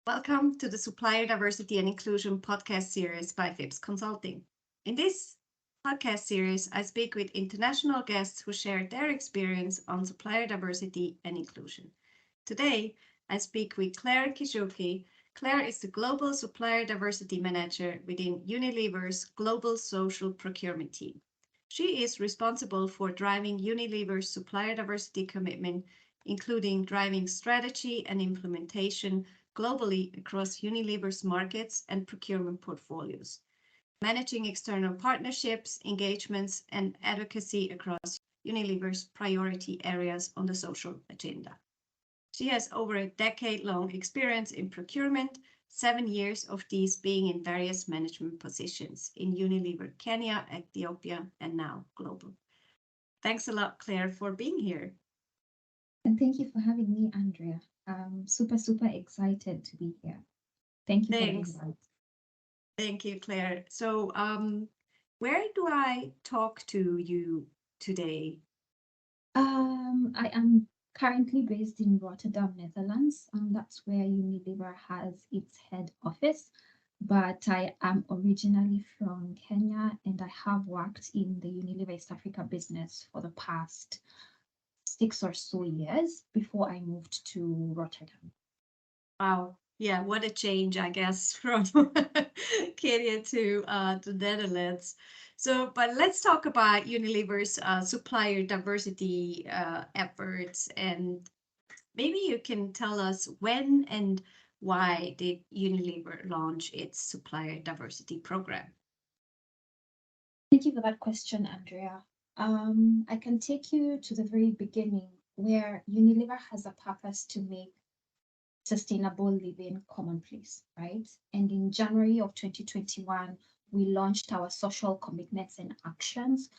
Welcome to the Supplier Diversity and Inclusion podcast series by Fips Consulting. In this podcast series, I speak with international guests who share their experience on supplier diversity and inclusion. Today, I speak with Claire Gichuki. Claire is the Global Supplier Diversity Manager within Unilever's Global Social Procurement team. She is responsible for driving Unilever's supplier diversity commitment, including driving strategy and implementation globally across Unilever's markets and procurement portfolios, managing external partnerships, engagements, and advocacy across Unilever's priority areas on the social agenda. She has over a decade-long experience in procurement, 7 years of these being in various management positions in Unilever Kenya, Ethiopia, and now global. Thanks a lot, Claire, for being here. And thank you for having me, Andrea. I'm super excited to be here. Thank you for the Thanks. invite. Thank you, Claire. So, where do I talk to you today? I am currently based in Rotterdam, Netherlands. That's where Unilever has its head office. But I am originally from Kenya and I have worked in the Unilever East Africa business for the past 6 or so years before I moved to Rotterdam. Wow. Yeah, what a change, I guess, from Kenya to the Netherlands. So, but let's talk about Unilever's supplier diversity efforts, and maybe you can tell us when and why did Unilever launch its supplier diversity program? Thank you for that question, Andrea. I can take you to the very beginning where Unilever has a purpose to make sustainable living commonplace, right? And in January of 2021, we launched our social commitments and actions,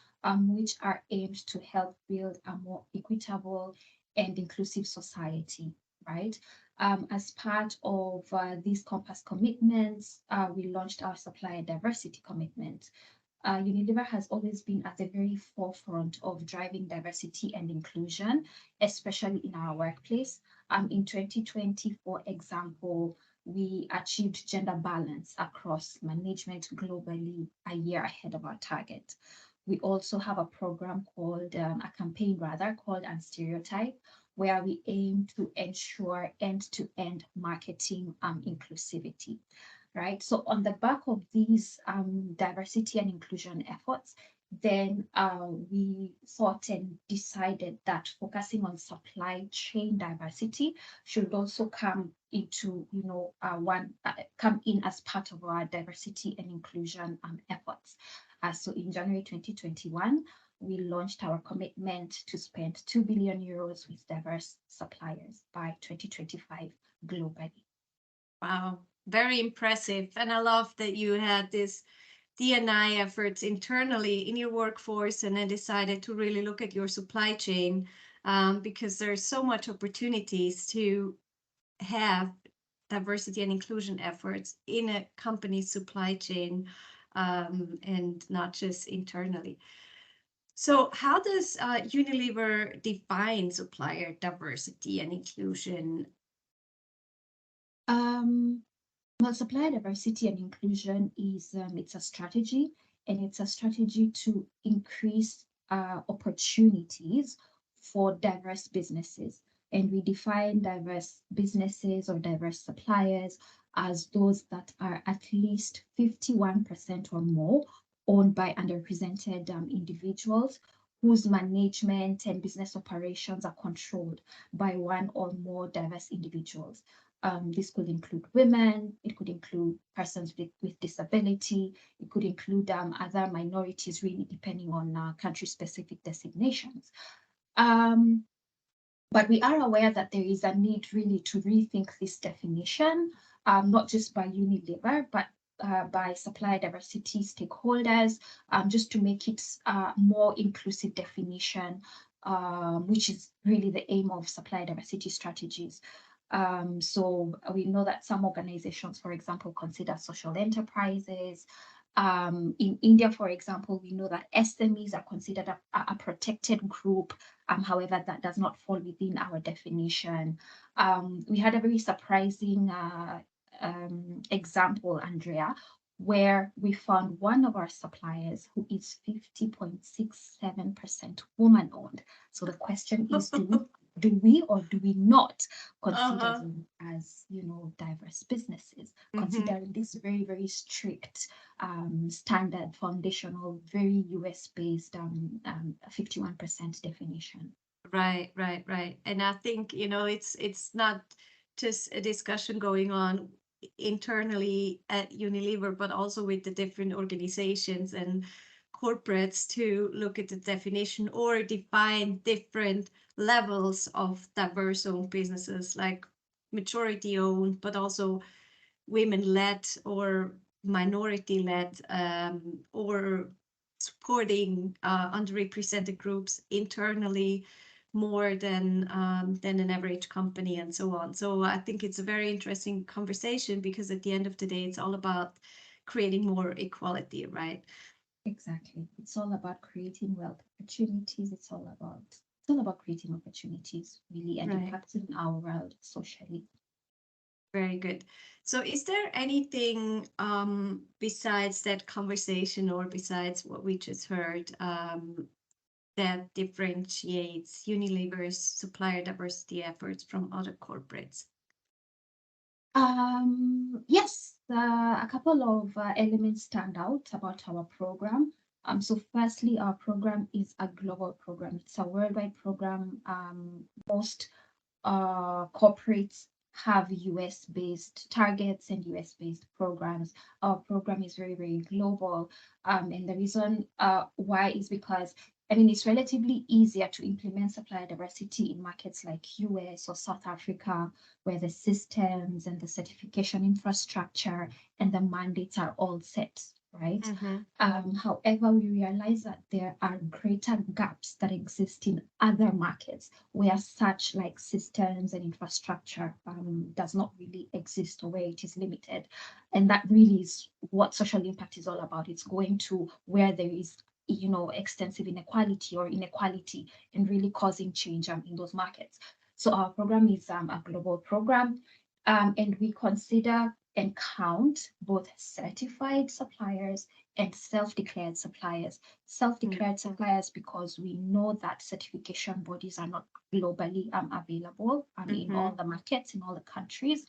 which are aimed to help build a more equitable and inclusive society, right? As part of these compass commitments, we launched our supplier diversity commitment. Unilever has always been at the very forefront of driving diversity and inclusion, especially in our workplace. In 2020, for example, we achieved gender balance across management globally a year ahead of our target. We also have a program called, a campaign rather, called Unstereotype, where we aim to ensure end-to-end marketing inclusivity, right? So on the back of these diversity and inclusion efforts, then we thought and decided that focusing on supply chain diversity should also come into, come in as part of our diversity and inclusion efforts. So in January 2021, we launched our commitment to spend 2 billion euros with diverse suppliers by 2025 globally. Wow, very impressive. And I love that you had this D&I efforts internally in your workforce and then decided to really look at your supply chain because there's so much opportunities to have diversity and inclusion efforts in a company's supply chain and not just internally. So how does Unilever define supplier diversity and inclusion? Um, well, supplier diversity and inclusion is it's a strategy, and it's a strategy to increase opportunities for diverse businesses. And we define diverse businesses or diverse suppliers as those that are at least 51% or more owned by underrepresented individuals whose management and business operations are controlled by one or more diverse individuals. This could include women, it could include persons with disability, it could include other minorities, really depending on country-specific designations. But we are aware that there is a need really to rethink this definition, not just by Unilever, but by supplier diversity stakeholders, just to make it a more inclusive definition, which is really the aim of supplier diversity strategies. So we know that some organizations, for example, consider social enterprises. In India, for example, we know that SMEs are considered a protected group. However, that does not fall within our definition. We had a very surprising example, Andrea, where we found one of our suppliers who is 50.67% woman-owned. So the question is, do we or do we not consider them as, diverse businesses, considering this very, very strict standard foundational, very US-based 51% definition? Right. And I think, it's not just a discussion going on internally at Unilever, but also with the different organizations and corporates to look at the definition or define different levels of diverse owned businesses, like majority owned, but also women led or minority led, or supporting underrepresented groups internally more than an average company, and so on. So I think it's a very interesting conversation, because at the end of the day, it's all about creating more equality, right? Exactly. It's all about creating wealth opportunities. It's all about creating opportunities, really, and impacting our world socially. Very good. So is there anything besides that conversation, or besides what we just heard, that differentiates Unilever's supplier diversity efforts from other corporates? Yes, a couple of elements stand out about our program. So firstly, our program is a global program. It's a worldwide program. Most corporates have US-based targets and US-based programs. Our program is very, very global. And the reason why is because, it's relatively easier to implement supplier diversity in markets like US or South Africa, where the systems and the certification infrastructure and the mandates are all set, right? However, we realize that there are greater gaps that exist in other markets where such like systems and infrastructure does not really exist, or where it is limited. And that really is what social impact is all about. It's going to where there is extensive inequality or inequality, and really causing change in those markets. So our program is a global program, and we consider and count both certified suppliers and self-declared suppliers. Self-declared suppliers, because we know that certification bodies are not globally available in all the markets, in all the countries.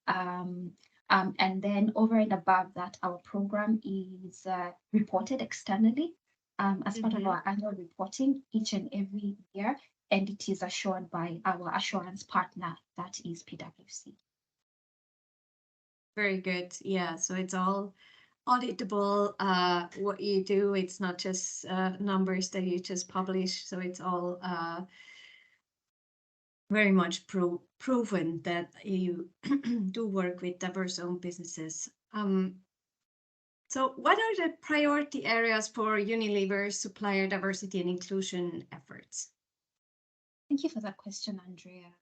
And then over and above that, our program is reported externally as part of our annual reporting each and every year, and it is assured by our assurance partner, that is PwC. Very good. Yeah, so it's all auditable, what you do. It's not just numbers that you just publish. So it's all very much proven that you do work with diverse owned businesses. So what are the priority areas for Unilever's supplier diversity and inclusion efforts? Thank you for that question, Andrea.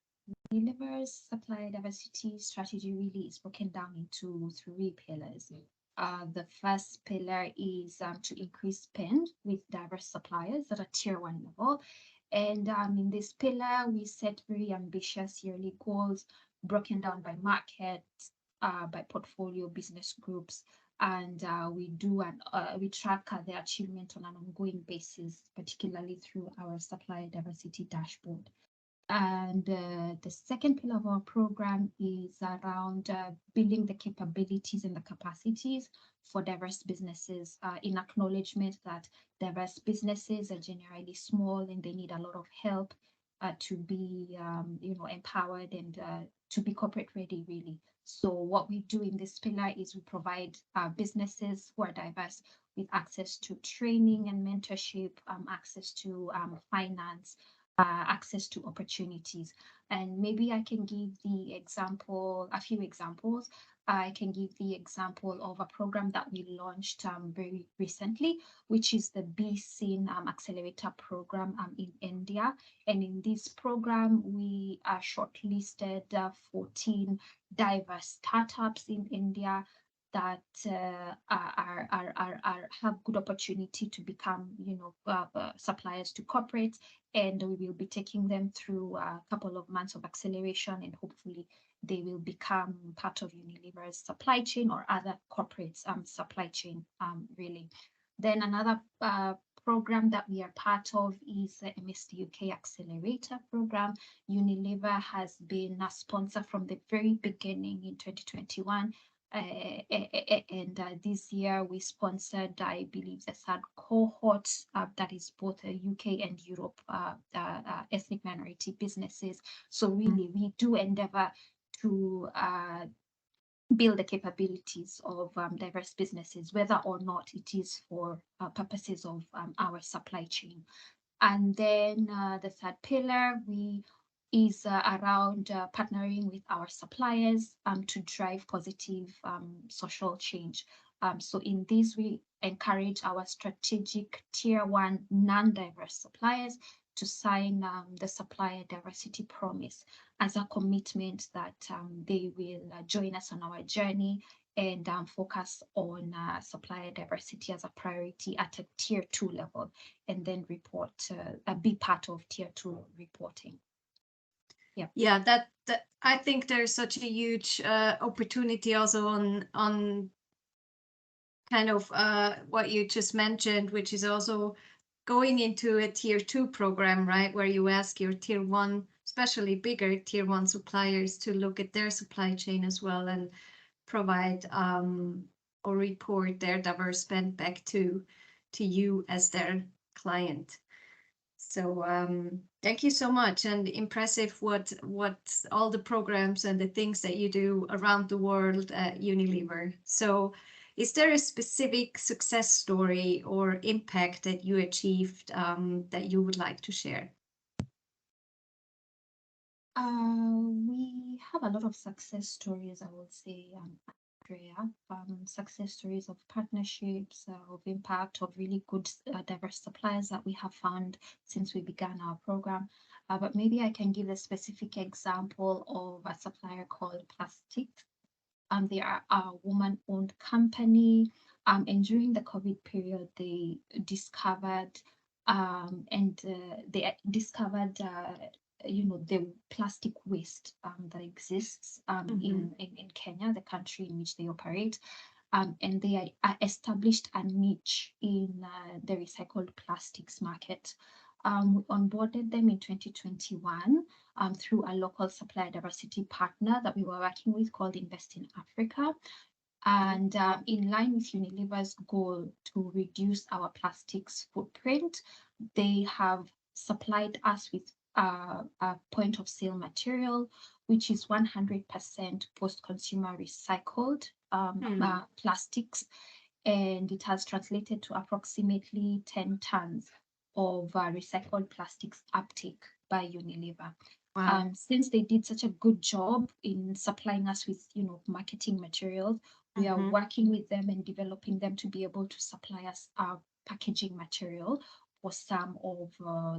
Unilever's supplier diversity strategy really is broken down into 3 pillars. The first pillar is to increase spend with diverse suppliers at a tier 1 level. And in this pillar, we set very ambitious yearly goals broken down by market, by portfolio business groups, and we track their achievement on an ongoing basis, particularly through our supplier diversity dashboard. And the second pillar of our program is around building the capabilities and the capacities for diverse businesses, in acknowledgement that diverse businesses are generally small and they need a lot of help to be empowered and to be corporate ready, really. So what we do in this pillar is we provide businesses who are diverse with access to training and mentorship, access to finance, access to opportunities. And maybe I can give a few examples. I can give the example of a program that we launched very recently, which is the BSIN Accelerator Program in India. And in this program, we shortlisted 14 diverse startups in India that have good opportunity to become, suppliers to corporates, and we will be taking them through a couple of months of acceleration, and hopefully they will become part of Unilever's supply chain or other corporates supply chain, really. Then another program that we are part of is the MSD UK Accelerator program. Unilever has been a sponsor from the very beginning in 2021. And this year we sponsored, I believe, the third cohort that is both UK and Europe ethnic minority businesses. So really, we do endeavor to build the capabilities of diverse businesses, whether or not it is for purposes of our supply chain. And then the third pillar is around partnering with our suppliers to drive positive social change. So in this, we encourage our strategic tier 1 non-diverse suppliers to sign the Supplier Diversity Promise as a commitment that they will join us on our journey and focus on supplier diversity as a priority at a tier 2 level, and then report, be part of tier 2 reporting. Yeah, that I think there's such a huge opportunity also on kind of what you just mentioned, which is also going into a tier 2 program, right, where you ask your tier 1, especially bigger tier 1 suppliers, to look at their supply chain as well and provide or report their diverse spend back to you as their client. So thank you so much, and impressive what all the programs and the things that you do around the world at Unilever. So is there a specific success story or impact that you achieved that you would like to share? We have a lot of success stories, I would say, Andrea. Success stories of partnerships, of impact, of really good diverse suppliers that we have found since we began our program. But maybe I can give a specific example of a supplier called Plastic. They are a woman-owned company, and during the COVID period, they discovered the plastic waste that exists in Kenya, the country in which they operate. And they established a niche in the recycled plastics market. We onboarded them in 2021 through a local supplier diversity partner that we were working with called Invest in Africa. And in line with Unilever's goal to reduce our plastics footprint, they have supplied us with a point of sale material, which is 100% post-consumer recycled plastics. And it has translated to approximately 10 tons of recycled plastics uptake by Unilever. Wow. Since they did such a good job in supplying us with, marketing materials, we are working with them and developing them to be able to supply us our packaging material for some of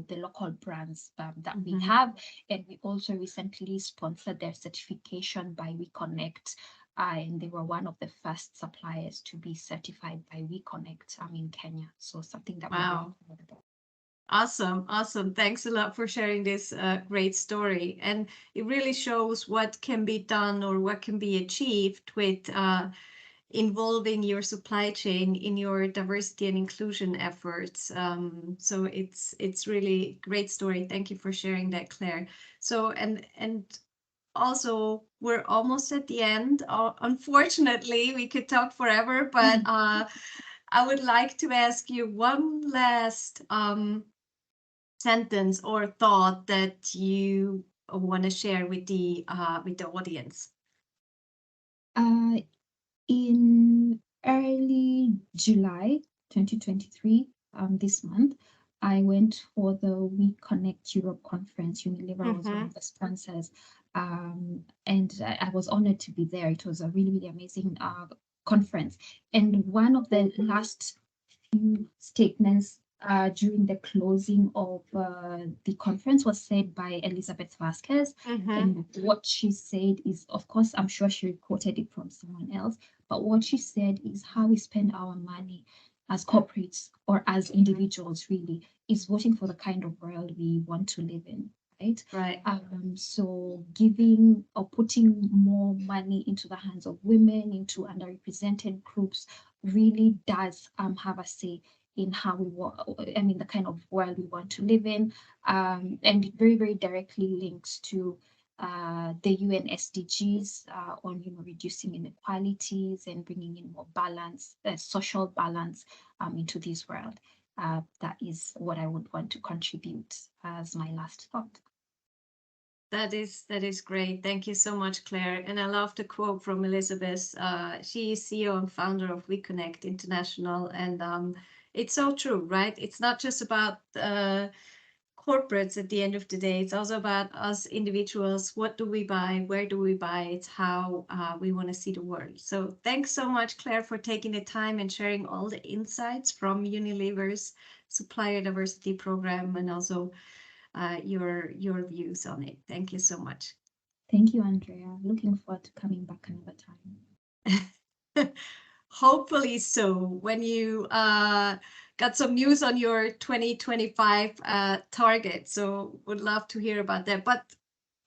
the local brands that we have. And we also recently sponsored their certification by WeConnect. And they were one of the first suppliers to be certified by WeConnect in Kenya. So something that we're very proud about. Awesome. Thanks a lot for sharing this great story. And it really shows what can be done or what can be achieved with involving your supply chain in your diversity and inclusion efforts. So it's really great story. Thank you for sharing that, Claire. So and also we're almost at the end. Unfortunately, we could talk forever, but I would like to ask you one last sentence or thought that you want to share with the audience. In early July 2023, this month, I went for the WeConnect Europe conference. Unilever was one of the sponsors, and I was honored to be there. It was a really, really amazing conference. And one of the last few statements during the closing of the conference was said by Elizabeth Vasquez. And what she said is, of course, I'm sure she quoted it from someone else, but what she said is how we spend our money as corporates or as individuals really is voting for the kind of world we want to live in. right? Right. So giving or putting more money into the hands of women, into underrepresented groups, really does have a say in how we want, I mean, the kind of world we want to live in. And it very, very directly links to the UN SDGs on, reducing inequalities and bringing in more balance, social balance into this world. That is what I would want to contribute as my last thought. That is great. Thank you so much, Claire. And I love the quote from Elizabeth. She is CEO and founder of We Connect International, and it's so true, right? It's not just about corporates at the end of the day. It's also about us individuals. What do we buy? Where do we buy? It's how we want to see the world. So thanks so much, Claire, for taking the time and sharing all the insights from Unilever's Supplier Diversity Program and also your views on it. Thank you so much. Thank you, Andrea. Looking forward to coming back another time. Hopefully so. When you got some news on your 2025 target, so would love to hear about that, but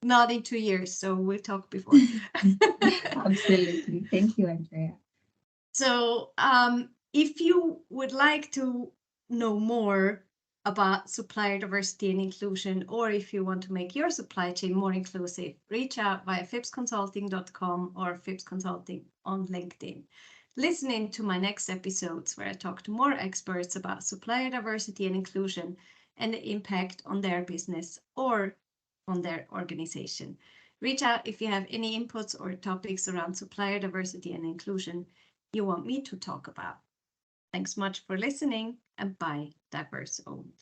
not in 2 years. So we'll talk before. Absolutely. Thank you, Andrea. So if you would like to know more about supplier diversity and inclusion, or if you want to make your supply chain more inclusive, reach out via fipsconsulting.com or Fips Consulting on LinkedIn. Listen in to my next episodes where I talk to more experts about supplier diversity and inclusion and the impact on their business or on their organization. Reach out if you have any inputs or topics around supplier diversity and inclusion you want me to talk about. Thanks much for listening, and bye, Diverse Owned.